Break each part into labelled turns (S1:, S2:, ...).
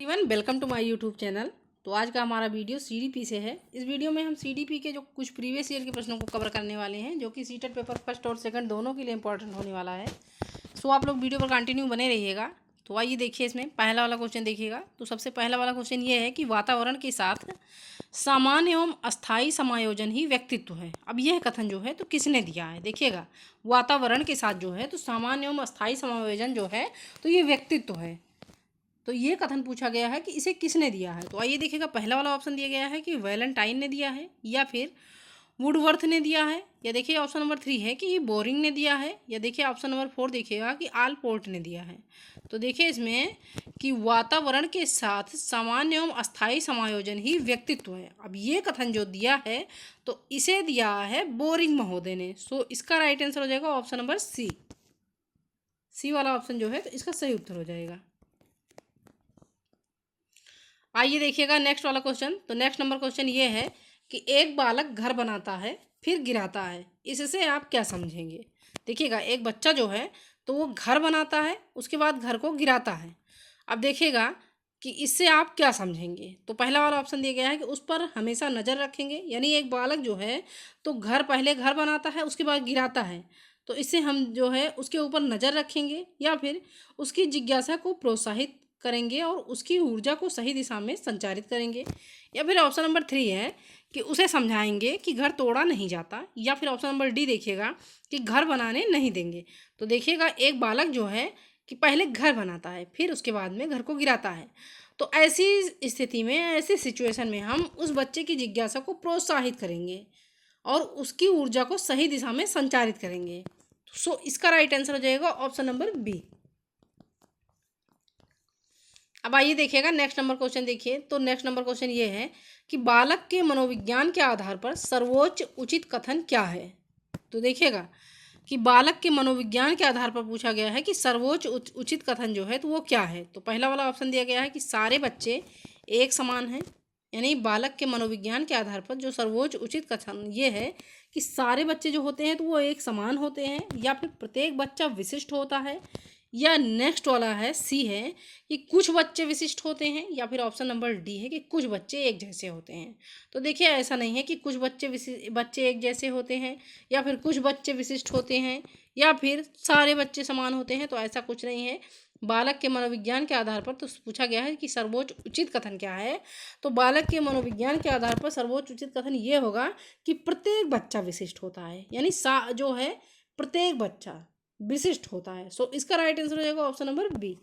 S1: Everyone welcome to my YouTube channel. तो आज का हमारा वीडियो सीडीपी से है। इस वीडियो में हम सीडीपी के जो कुछ प्रीवियस ईयर के प्रश्नों को कवर करने वाले हैं, जो कि सीटेट पेपर फर्स्ट और सेकंड दोनों के लिए इंपॉर्टेंट होने वाला है। सो आप लोग वीडियो पर कंटिन्यू बने रहिएगा। तो आइए देखिए, इसमें पहला वाला क्वेश्चन देखिएगा। तो सबसे पहला वाला क्वेश्चन ये है कि वातावरण के साथ सामान्य एवं अस्थायी समायोजन ही व्यक्तित्व है। अब यह कथन जो है तो किसने दिया है, देखिएगा। वातावरण के साथ जो है तो सामान्य एवं अस्थायी समायोजन जो है तो ये व्यक्तित्व है। तो ये कथन पूछा गया है कि इसे किसने दिया है। तो आइए देखिएगा, पहला वाला ऑप्शन दिया गया है कि वैलेंटाइन ने दिया है, या फिर वुडवर्थ ने दिया है, या देखिए ऑप्शन नंबर 3 है कि बोरिंग ने दिया है, या देखिए ऑप्शन नंबर 4 देखिएगा कि आलपोर्ट ने दिया है। तो देखिए इसमें कि वातावरण के साथ सामान्य एवं अस्थायी समायोजन ही व्यक्तित्व है। अब ये कथन जो दिया है तो इसे दिया है बोरिंग महोदय ने। सो इसका राइट आंसर हो जाएगा ऑप्शन नंबर सी वाला ऑप्शन जो है तो इसका सही उत्तर हो जाएगा। आइए देखिएगा नेक्स्ट वाला क्वेश्चन। तो नेक्स्ट नंबर क्वेश्चन ये है कि एक बालक घर बनाता है फिर गिराता है, इससे आप क्या समझेंगे। देखिएगा, एक बच्चा जो है तो वो घर बनाता है, उसके बाद घर को गिराता है। अब देखिएगा कि इससे आप क्या समझेंगे। तो पहला वाला ऑप्शन दिया गया है कि उस पर हमेशा नज़र रखेंगे, यानी एक बालक जो है तो पहले घर बनाता है उसके बाद गिराता है, तो इससे हम जो है उसके ऊपर नज़र रखेंगे, या फिर उसकी जिज्ञासा को प्रोत्साहित करेंगे और उसकी ऊर्जा को सही दिशा में संचारित करेंगे, या फिर ऑप्शन नंबर 3 है कि उसे समझाएंगे कि घर तोड़ा नहीं जाता, या फिर ऑप्शन नंबर डी देखिएगा कि घर बनाने नहीं देंगे। तो देखिएगा, एक बालक जो है कि पहले घर बनाता है फिर उसके बाद में घर को गिराता है। तो ऐसी स्थिति में, ऐसी सिचुएशन में हम उस बच्चे की जिज्ञासा को प्रोत्साहित करेंगे और उसकी ऊर्जा को सही दिशा में संचारित करेंगे। सो इसका राइट आंसर हो जाएगा ऑप्शन नंबर बी। अब आइए देखिएगा नेक्स्ट नंबर क्वेश्चन। देखिए, तो नेक्स्ट नंबर क्वेश्चन ये है कि बालक के मनोविज्ञान के आधार पर सर्वोच्च उचित कथन क्या है। तो देखिएगा कि बालक के मनोविज्ञान के आधार पर पूछा गया है कि सर्वोच्च उचित कथन जो है तो वो क्या है। तो पहला वाला ऑप्शन दिया गया है कि सारे बच्चे एक समान हैं, यानी बालक के मनोविज्ञान के आधार पर जो सर्वोच्च उचित कथन ये है कि सारे बच्चे जो होते हैं तो वो एक समान होते हैं, या फिर प्रत्येक बच्चा विशिष्ट होता है, या नेक्स्ट वाला है सी है कि कुछ बच्चे विशिष्ट होते हैं, या फिर ऑप्शन नंबर डी है कि कुछ बच्चे एक जैसे होते हैं। तो देखिए, ऐसा नहीं है कि कुछ बच्चे एक जैसे होते हैं, या फिर कुछ बच्चे विशिष्ट होते हैं, या फिर सारे बच्चे समान होते हैं। तो ऐसा कुछ नहीं है। बालक के मनोविज्ञान के आधार पर तो पूछा गया है कि सर्वोच्च उचित कथन क्या है। तो बालक के मनोविज्ञान के आधार पर सर्वोच्च उचित कथन ये होगा कि प्रत्येक बच्चा विशिष्ट होता है, यानी जो है प्रत्येक बच्चा विशिष्ट होता है। सो इसका राइट आंसर हो जाएगा ऑप्शन नंबर बी।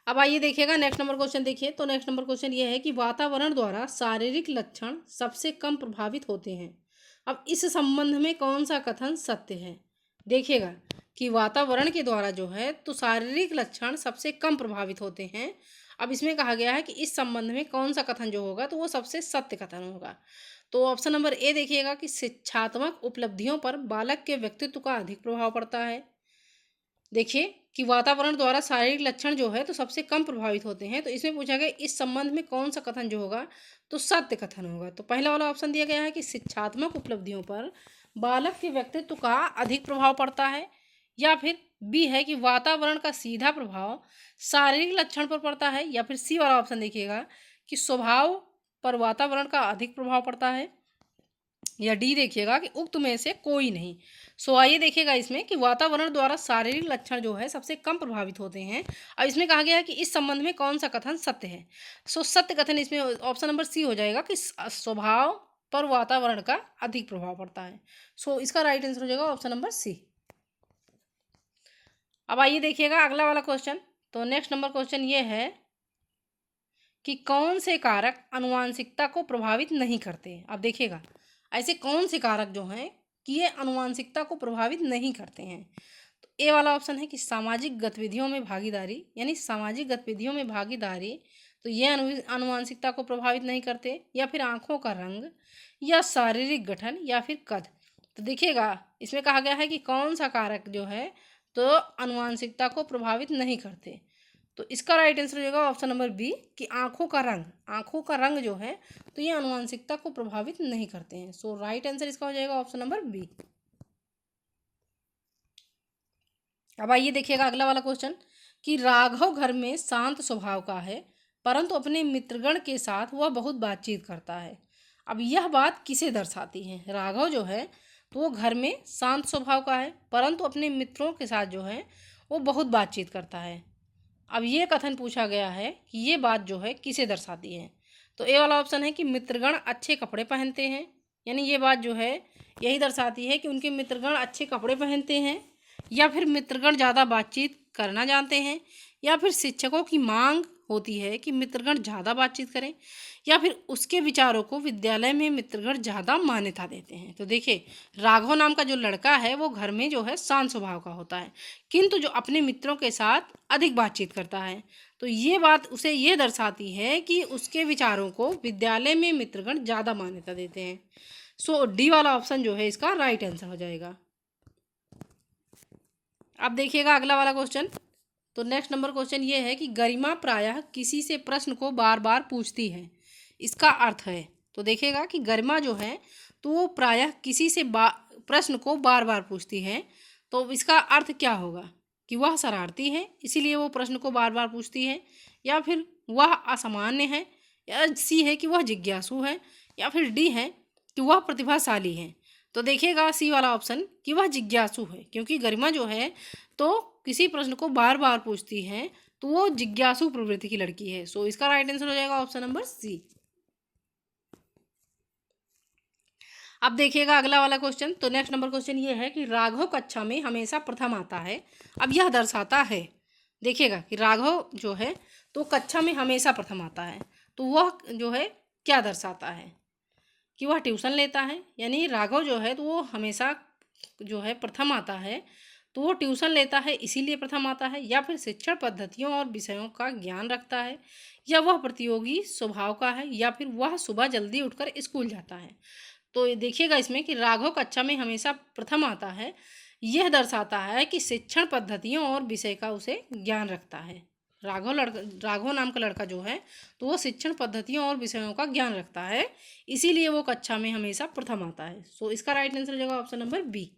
S1: अब आइए देखिएगा नेक्स्ट नंबर क्वेश्चन। देखिए, तो नेक्स्ट नंबर क्वेश्चन ये है कि वातावरण द्वारा शारीरिक लक्षण सबसे कम प्रभावित होते हैं। अब इस संबंध में कौन सा कथन सत्य है। देखिएगा कि वातावरण के द्वारा जो है तो शारीरिक लक्षण सबसे कम प्रभावित होते हैं। अब इसमें कहा गया है कि इस संबंध में कौन सा कथन जो होगा तो वो सबसे सत्य कथन होगा। तो ऑप्शन नंबर ए देखिएगा कि शिक्षात्मक उपलब्धियों पर बालक के व्यक्तित्व का अधिक प्रभाव पड़ता है। देखिए कि वातावरण द्वारा शारीरिक लक्षण जो है तो सबसे कम प्रभावित होते हैं। तो इसमें पूछा गया इस संबंध में कौन सा कथन जो होगा तो सत्य कथन होगा। तो पहला वाला ऑप्शन दिया गया है कि शिक्षात्मक उपलब्धियों पर बालक के व्यक्तित्व का अधिक प्रभाव पड़ता है, या फिर बी है कि वातावरण का सीधा प्रभाव शारीरिक लक्षण पर पड़ता है, या फिर सी वाला ऑप्शन देखिएगा कि स्वभाव पर वातावरण का अधिक प्रभाव पड़ता है, या डी देखिएगा कि उक्त में से कोई नहीं। सो आइए देखिएगा इसमें कि वातावरण द्वारा शारीरिक लक्षण जो है सबसे कम प्रभावित होते हैं। अब इसमें कहा गया है कि इस संबंध में कौन सा कथन सत्य है। सो सत्य कथन इसमें ऑप्शन नंबर सी हो जाएगा कि स्वभाव पर वातावरण का अधिक प्रभाव पड़ता है। सो इसका राइट आंसर हो जाएगा ऑप्शन नंबर सी। अब आइए देखिएगा अगला वाला क्वेश्चन। तो नेक्स्ट नंबर क्वेश्चन ये है कि कौन से कारक आनुवांशिकता को प्रभावित नहीं करते। अब देखिएगा ऐसे कौन से कारक जो हैं कि ये आनुवांशिकता को प्रभावित नहीं करते हैं। तो ए वाला ऑप्शन है कि सामाजिक गतिविधियों में भागीदारी, यानी सामाजिक गतिविधियों में भागीदारी तो ये आनुवांशिकता को प्रभावित नहीं करते, या फिर आँखों का रंग, या शारीरिक गठन, या फिर कद। तो देखिएगा इसमें कहा गया है कि कौन सा कारक जो है तो आनुवांशिकता को प्रभावित नहीं करते। तो इसका राइट आंसर हो जाएगा ऑप्शन नंबर बी कि आँखों का रंग। आँखों का रंग जो है तो ये आनुवंशिकता को प्रभावित नहीं करते हैं। सो राइट आंसर इसका हो जाएगा ऑप्शन नंबर बी। अब आइए देखिएगा अगला वाला क्वेश्चन कि राघव घर में शांत स्वभाव का है, परंतु अपने मित्रगण के साथ वह बहुत बातचीत करता है। अब यह बात किसे दर्शाती है? राघव जो है तो वो घर में शांत स्वभाव का है, परंतु अपने मित्रों के साथ जो है वो बहुत बातचीत करता है। अब ये कथन पूछा गया है कि ये बात जो है किसे दर्शाती है? तो ए वाला ऑप्शन है कि मित्रगण अच्छे कपड़े पहनते हैं, यानी ये बात जो है यही दर्शाती है कि उनके मित्रगण अच्छे कपड़े पहनते हैं, या फिर मित्रगण ज़्यादा बातचीत करना जानते हैं, या फिर शिक्षकों की मांग होती है कि मित्रगण ज़्यादा बातचीत करें, या फिर उसके विचारों को विद्यालय में मित्रगण ज़्यादा मान्यता देते हैं। तो देखिए, राघव नाम का जो लड़का है वो घर में जो है शांत स्वभाव का होता है, किंतु जो अपने मित्रों के साथ अधिक बातचीत करता है। तो ये बात उसे ये दर्शाती है कि उसके विचारों को विद्यालय में मित्रगण ज़्यादा मान्यता देते हैं। सो डी वाला ऑप्शन जो है इसका राइट आंसर हो जाएगा। अब देखिएगा अगला वाला क्वेश्चन। तो नेक्स्ट नंबर क्वेश्चन ये है कि गरिमा प्रायः किसी से प्रश्न को बार बार पूछती है, इसका अर्थ है। तो देखिएगा कि गरिमा जो है तो वो प्रायः किसी से प्रश्न को बार बार पूछती है, तो इसका अर्थ क्या होगा? कि वह शरारती है इसीलिए वो प्रश्न को बार बार पूछती है, या फिर वह असामान्य है, या सी है कि वह जिज्ञासु है, या फिर डी है कि वह प्रतिभाशाली है। तो देखिएगा सी वाला ऑप्शन कि वह जिज्ञासु है, क्योंकि गरिमा जो है तो किसी प्रश्न को बार बार पूछती है, तो वो जिज्ञासु प्रवृत्ति की लड़की है। सो इसका राइट आंसर हो जाएगा ऑप्शन नंबर सी। अब देखिएगा अगला वाला क्वेश्चन। तो नेक्स्ट नंबर क्वेश्चन ये है कि राघव कक्षा में हमेशा प्रथम आता है। अब यह दर्शाता है, देखिएगा कि राघव जो है तो कक्षा में हमेशा प्रथम आता है, तो वह जो है क्या दर्शाता है? कि वह ट्यूशन लेता है, यानी राघव जो है तो वो हमेशा जो है प्रथम आता है, तो वो ट्यूशन लेता है इसीलिए प्रथम आता है, या फिर शिक्षण पद्धतियों और विषयों का ज्ञान रखता है, या वह प्रतियोगी स्वभाव का है, या फिर वह सुबह जल्दी उठकर स्कूल जाता है। तो ये देखिएगा इसमें कि राघव कक्षा में हमेशा प्रथम आता है, यह दर्शाता है कि शिक्षण पद्धतियों और विषय का उसे ज्ञान रखता है। राघव नाम का लड़का जो है तो वो शिक्षण पद्धतियों और विषयों का ज्ञान रखता है, इसीलिए वो कक्षा में हमेशा प्रथम आता है। सो इसका राइट आंसर हो जाएगा ऑप्शन नंबर बी।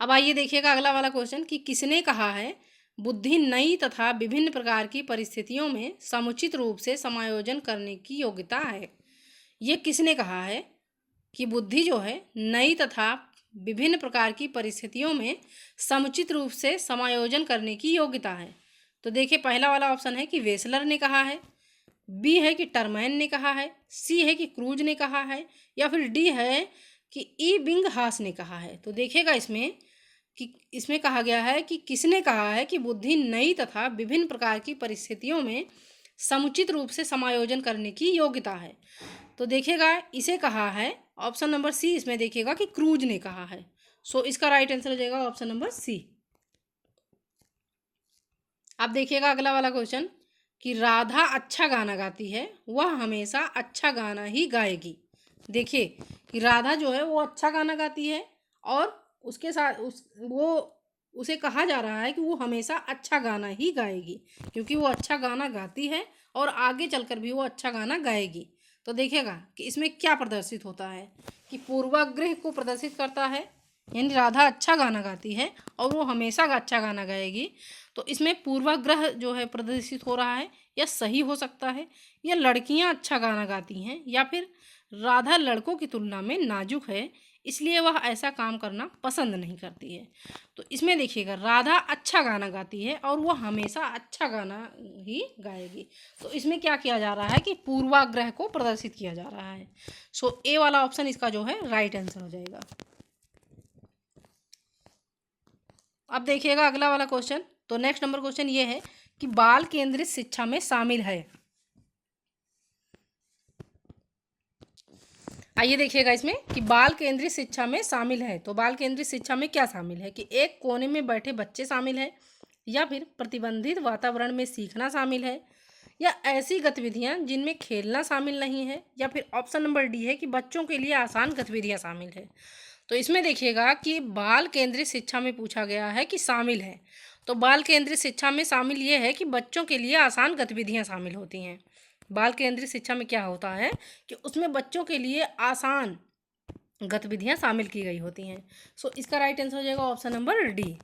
S1: अब आइए देखिएगा अगला वाला क्वेश्चन कि किसने कहा है बुद्धि नई तथा विभिन्न प्रकार की परिस्थितियों में समुचित रूप से समायोजन करने की योग्यता है? ये किसने कहा है कि बुद्धि जो है नई तथा विभिन्न प्रकार की परिस्थितियों में समुचित रूप से समायोजन करने की योग्यता है? तो देखिए, पहला वाला ऑप्शन है कि वेसलर ने कहा है, बी है कि टर्मैन ने कहा है, सी है कि क्रूज ने कहा है, या फिर डी है कि ई बिंग हास ने कहा है। तो देखिएगा इसमें कहा गया है कि किसने कहा है कि बुद्धि नई तथा विभिन्न प्रकार की परिस्थितियों में समुचित रूप से समायोजन करने की योग्यता है। तो देखिएगा इसे कहा है ऑप्शन नंबर सी, इसमें देखिएगा कि क्रूज ने कहा है। सो इसका राइट आंसर हो जाएगा ऑप्शन नंबर सी। अब देखिएगा अगला वाला क्वेश्चन कि राधा अच्छा गाना गाती है, वह हमेशा अच्छा गाना ही गाएगी। देखिए कि राधा जो है वो अच्छा गाना गाती है, और उसके साथ उसे कहा जा रहा है कि वो हमेशा अच्छा गाना ही गाएगी, क्योंकि वो अच्छा गाना गाती है और आगे चलकर भी वो अच्छा गाना गाएगी। तो देखिएगा कि इसमें क्या प्रदर्शित होता है कि पूर्वाग्रह को प्रदर्शित करता है, यानी राधा अच्छा गाना गाती है और वो हमेशा अच्छा गाना गाएगी। तो इसमें पूर्वाग्रह जो है प्रदर्शित हो रहा है, या सही हो सकता है, या लड़कियां अच्छा गाना गाती हैं, या फिर राधा लड़कों की तुलना में नाजुक है इसलिए वह ऐसा काम करना पसंद नहीं करती है। तो इसमें देखिएगा राधा अच्छा गाना गाती है और वह हमेशा अच्छा गाना ही गाएगी। तो इसमें क्या किया जा रहा है कि पूर्वाग्रह को प्रदर्शित किया जा रहा है। सो ए वाला ऑप्शन इसका जो है राइट आंसर हो जाएगा। अब देखिएगा अगला वाला क्वेश्चन। तो नेक्स्ट नंबर क्वेश्चन ये है कि बाल केंद्रित शिक्षा में शामिल है। आइए देखिएगा इसमें कि बाल केंद्रित शिक्षा में शामिल है। तो बाल केंद्रित शिक्षा में क्या शामिल है कि एक कोने में बैठे बच्चे शामिल है, या फिर प्रतिबंधित वातावरण में सीखना शामिल है, या ऐसी गतिविधियां जिनमें खेलना शामिल नहीं है, या फिर ऑप्शन नंबर डी है कि बच्चों के लिए आसान गतिविधियां शामिल है। तो इसमें देखिएगा कि बाल केंद्रित शिक्षा में पूछा गया है कि शामिल है। तो बाल केंद्रित शिक्षा में शामिल ये है कि बच्चों के लिए आसान गतिविधियां शामिल होती हैं। बाल केंद्रित शिक्षा में क्या होता है कि उसमें बच्चों के लिए आसान गतिविधियां शामिल की गई होती हैं। सो इसका राइट आंसर हो जाएगा ऑप्शन नंबर डी।